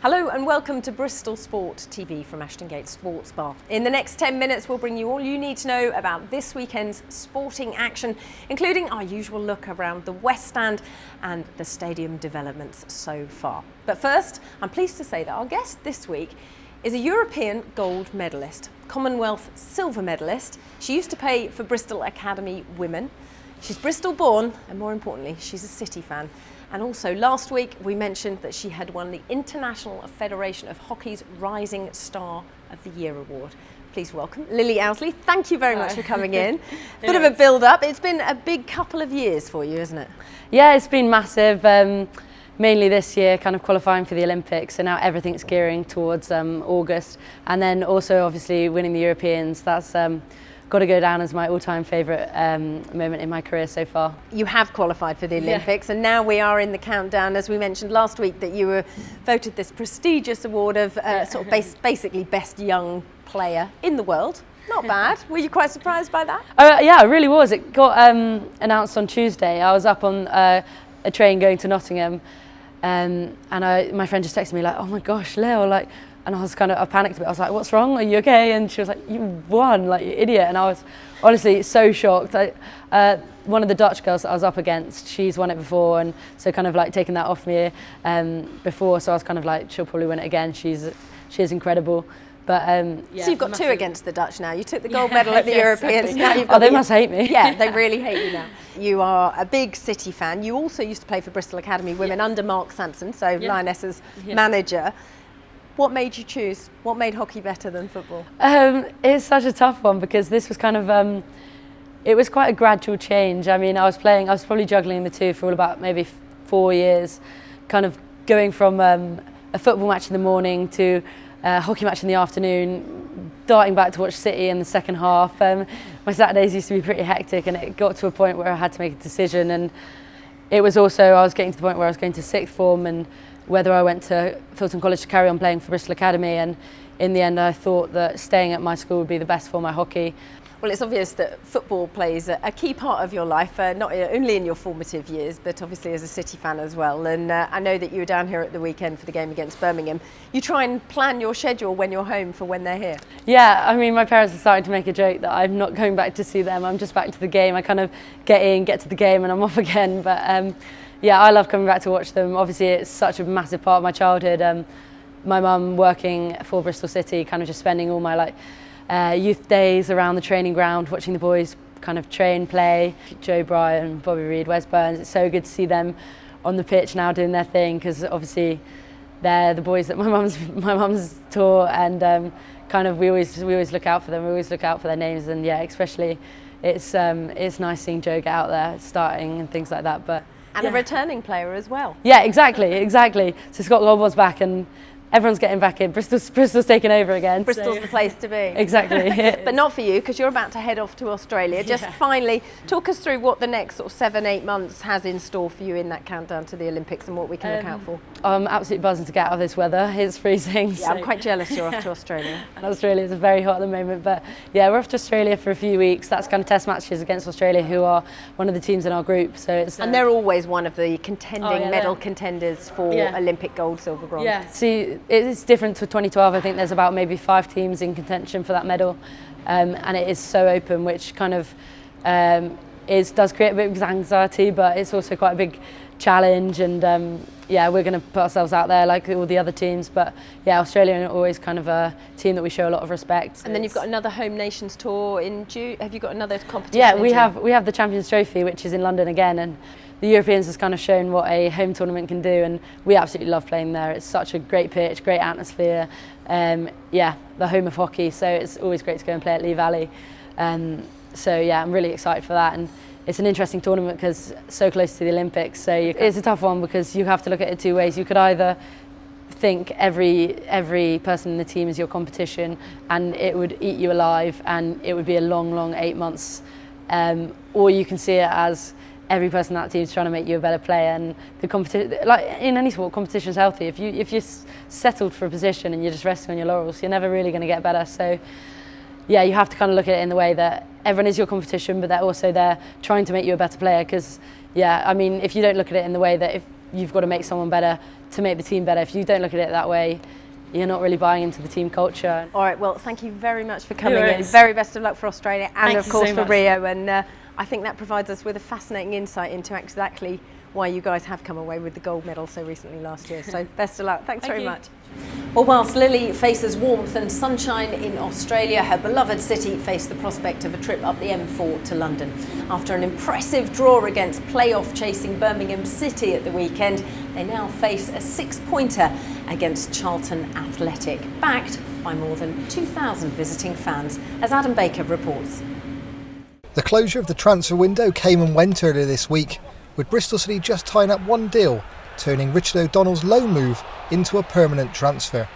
Hello and welcome to Bristol Sport TV from Ashton Gate Sports Bar. In the next 10 minutes we'll bring you all you need to know about this weekend's sporting action, including our usual look around the West Stand and the stadium developments so far. But first, I'm pleased to say that our guest this week is a European gold medalist, Commonwealth silver medalist. She used to play for Bristol Academy Women. She's Bristol born and more importantly, she's a City fan. And also last week we mentioned that she had won the International Federation of Hockey's Rising Star of the Year award. Please welcome Lily Owsley. Thank you very much for coming in. Bit of a build-up. It's been a big couple of years for you, isn't it? Yeah, it's been massive. Mainly this year, kind of qualifying for the Olympics, so now everything's gearing towards August. And then also obviously winning the Europeans. That's got to go down as my all-time favourite moment in my career so far. You have qualified for the Olympics, and now we are in the countdown, as we mentioned last week, that you were voted this prestigious award of basically best young player in the world. Not bad. Were you quite surprised by that? Yeah, I really was. It got announced on Tuesday. I was up on a train going to Nottingham, and my friend just texted me like, "Oh my gosh, Leo!" And I panicked a bit. I was like, "What's wrong? Are you okay?" And she was like, "You won, like, you idiot." And I was honestly so shocked. One of the Dutch girls that I was up against, she's won it before, and so kind of like taking that off me before. So I was kind of like, she'll probably win it again. She's incredible. But so you've got two against the Dutch now. You took the gold medal at the Europeans. Now you've got they must hate me. Yeah, they really hate you now. You are a big City fan. You also used to play for Bristol Academy Women under Mark Sampson, so Lioness's manager. What made you choose? What made hockey better than football? It's such a tough one because this was kind of, it was quite a gradual change. I mean, I was probably juggling the two for all about maybe 4 years, kind of going from a football match in the morning to a hockey match in the afternoon, darting back to watch City in the second half. My Saturdays used to be pretty hectic, and it got to a point where I had to make a decision, and it was also, I was getting to the point where I was going to sixth form and whether I went to Filton College to carry on playing for Bristol Academy, and in the end I thought that staying at my school would be the best for my hockey. Well, it's obvious that football plays a key part of your life, not only in your formative years, but obviously as a City fan as well. And I know that you were down here at the weekend for the game against Birmingham. You try and plan your schedule when you're home for when they're here. Yeah, I mean, my parents are starting to make a joke that I'm not going back to see them. I'm just back to the game. I kind of get to the game and I'm off again. But yeah, I love coming back to watch them. Obviously, it's such a massive part of my childhood. My mum working for Bristol City, kind of just spending all my youth days around the training ground, watching the boys kind of train, play. Joe Bryan, Bobby Reid, Wes Burns. It's so good to see them on the pitch now doing their thing, because obviously they're the boys that my mum's taught, and kind of we always look out for them. We always look out for their names, and yeah, especially it's nice seeing Joe get out there starting and things like that. But and a returning player as well. Yeah, exactly. So Scott Goldwell's back and everyone's getting back in. Bristol's taking over again. Bristol's the place to be. Exactly. But not for you, because you're about to head off to Australia. Just finally, talk us through what the next sort of 7-8 months has in store for you in that countdown to the Olympics and what we can look out for. I'm absolutely buzzing to get out of this weather. It's freezing. Yeah, I'm quite jealous you're off to Australia. And Australia is very hot at the moment, but yeah, we're off to Australia for a few weeks. That's kind of test matches against Australia, who are one of the teams in our group. So it's and they're always one of the contending medal contenders for Olympic gold, silver, bronze. Yeah. See, it's different to 2012. I think there's about maybe 5 teams in contention for that medal, and it is so open, which kind of does create a bit of anxiety, but it's also quite a big challenge. And yeah, we're going to put ourselves out there like all the other teams. But yeah, Australia are always kind of a team that we show a lot of respect. And then you've got another Home Nations tour in June. Have you got another competition? Yeah, we have the Champions Trophy, which is in London again, and the Europeans has kind of shown what a home tournament can do, and we absolutely love playing there. It's such a great pitch, great atmosphere. Yeah, the home of hockey, so it's always great to go and play at Lee Valley. So yeah, I'm really excited for that, and it's an interesting tournament because it's so close to the Olympics. So it's a tough one because you have to look at it 2 ways. You could either think every person in the team is your competition, and it would eat you alive, and it would be a long 8 months, or you can see it as every person in that team is trying to make you a better player, and the competition, like in any sport, competition is healthy. If you're settled for a position and you're just resting on your laurels, you're never really going to get better. So yeah, you have to kind of look at it in the way that everyone is your competition, but they're also there trying to make you a better player. Because yeah, I mean, if you don't look at it in the way that you've got to make someone better to make the team better. If you don't look at it that way, you're not really buying into the team culture. All right, well, thank you very much for coming in. Very best of luck for Australia and, of course, for Rio. And I think that provides us with a fascinating insight into exactly why you guys have come away with the gold medal so recently last year. So best of luck. Thanks very much. Well, whilst Lily faces warmth and sunshine in Australia, her beloved city faced the prospect of a trip up the M4 to London. After an impressive draw against playoff-chasing Birmingham City at the weekend, they now face a 6-pointer against Charlton Athletic, backed by more than 2,000 visiting fans, as Adam Baker reports. The closure of the transfer window came and went earlier this week, with Bristol City just tying up one deal, turning Richard O'Donnell's loan move into a permanent transfer.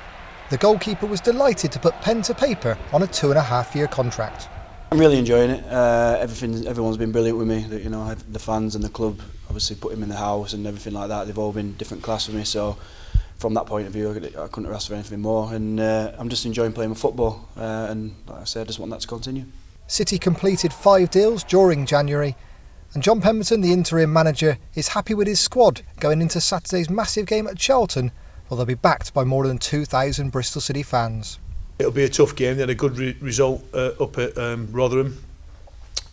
The goalkeeper was delighted to put pen to paper on a 2.5-year contract. I'm really enjoying it. Everyone's been brilliant with me. The fans and the club obviously put him in the house and everything like that. They've all been different class with me. So from that point of view, I couldn't have asked for anything more. And I'm just enjoying playing my football. And like I said, I just want that to continue. City completed 5 deals during January. And John Pemberton, the interim manager, is happy with his squad going into Saturday's massive game at Charlton, where they'll be backed by more than 2,000 Bristol City fans. It'll be a tough game. They had a good result up at Rotherham,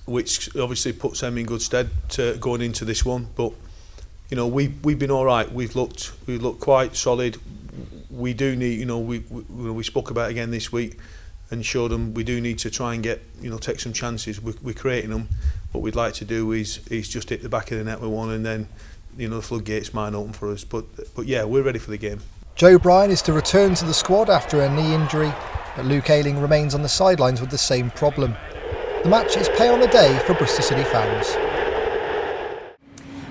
which obviously puts them in good stead to going into this one. But we've been all right. We've looked quite solid. We do need, we spoke about it again this week and showed them we do need to try and get, take some chances. We're creating them. What we'd like to do is just hit the back of the net with one, and then the floodgates might open for us. But yeah, we're ready for the game. Joe Bryan is to return to the squad after a knee injury, but Luke Ayling remains on the sidelines with the same problem. The match is pay on the day for Bristol City fans.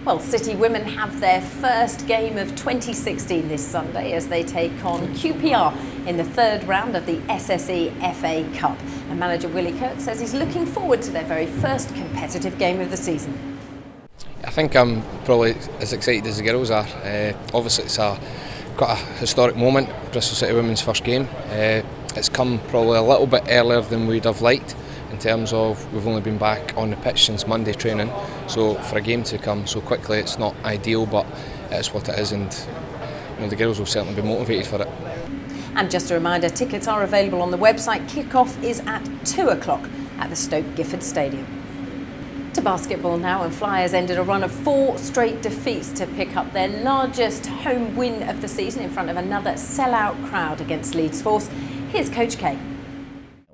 Well, City women have their first game of 2016 this Sunday as they take on QPR in the 3rd round of the SSE FA Cup. And manager Willie says he's looking forward to their very first competitive game of the season. I think I'm probably as excited as the girls are. Obviously it's quite a historic moment, Bristol City women's first game. It's come probably a little bit earlier than we'd have liked, in terms of we've only been back on the pitch since Monday training, so for a game to come so quickly it's not ideal, but it's what it is, and the girls will certainly be motivated for it. And just a reminder, tickets are available on the website. Kick-off is at 2 o'clock at the Stoke Gifford Stadium. To basketball now, and Flyers ended a run of 4 straight defeats to pick up their largest home win of the season in front of another sellout crowd against Leeds Force. Here's Coach K.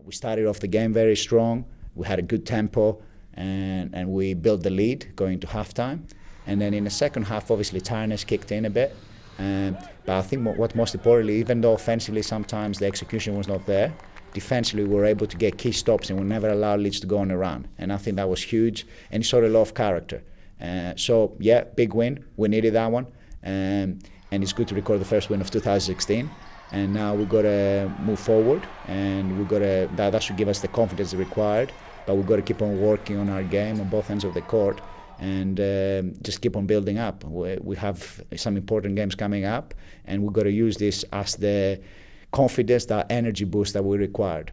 We started off the game very strong. We had a good tempo, and we built the lead going to halftime. And then in the second half, obviously, tiredness kicked in a bit. But I think what most importantly, even though offensively sometimes the execution was not there, defensively we were able to get key stops and we never allowed Leeds to go on a run. And I think that was huge, and it showed a lot of character. So yeah, big win. We needed that one, and it's good to record the first win of 2016. And now we've got to move forward, and we've got to, that should give us the confidence required. But we've got to keep on working on our game on both ends of the court, and just keep on building up. We have some important games coming up, and we've got to use this as the confidence, that energy boost that we required.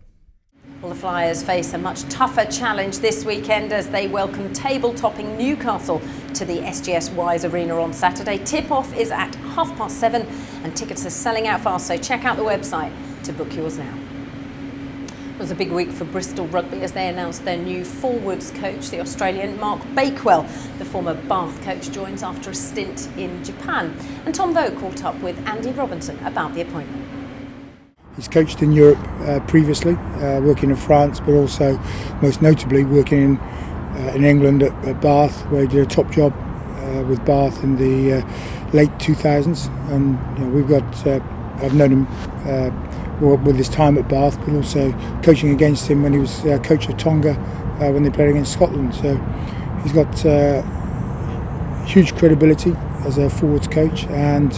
Well, the Flyers face a much tougher challenge this weekend as they welcome table-topping Newcastle to the SGS Wise Arena on Saturday. Tip-off is at 7:30 and tickets are selling out fast, so check out the website to book yours now. It was a big week for Bristol Rugby as they announced their new forwards coach, the Australian Mark Bakewell. The former Bath coach joins after a stint in Japan. And Tom Vogt caught up with Andy Robinson about the appointment. He's coached in Europe previously, working in France, but also most notably working in England at Bath, where he did a top job with Bath in the late 2000s. And we've got, I've known him with his time at Bath, but also coaching against him when he was coach of Tonga when they played against Scotland. So he's got huge credibility as a forwards coach, and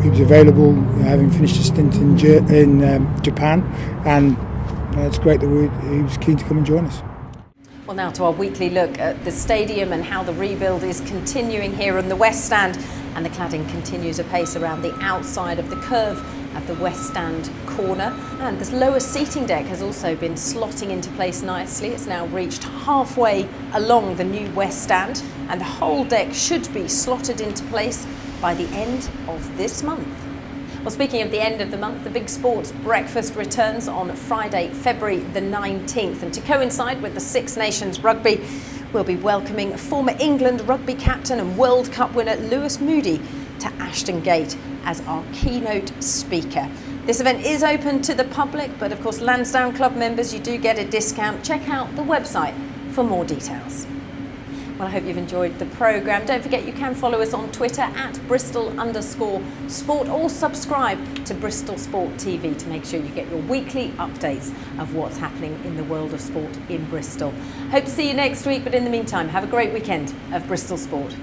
he was available, having finished a stint in Japan, and it's great that he was keen to come and join us. Well, now to our weekly look at the stadium and how the rebuild is continuing here in the West Stand. and the cladding continues apace around the outside of the curve of the West Stand corner. And this lower seating deck has also been slotting into place nicely. It's now reached halfway along the new West Stand, and the whole deck should be slotted into place by the end of this month. Well, speaking of the end of the month, the Big Sports Breakfast returns on Friday, February the 19th. And to coincide with the Six Nations Rugby, we'll be welcoming former England rugby captain and World Cup winner Lewis Moody to Ashton Gate as our keynote speaker. This event is open to the public, but of course Lansdowne Club members, you do get a discount. Check out the website for more details. Well, I hope you've enjoyed the programme. Don't forget you can follow us on Twitter at Bristol_sport, or subscribe to Bristol Sport TV to make sure you get your weekly updates of what's happening in the world of sport in Bristol. Hope to see you next week, but in the meantime, have a great weekend of Bristol Sport.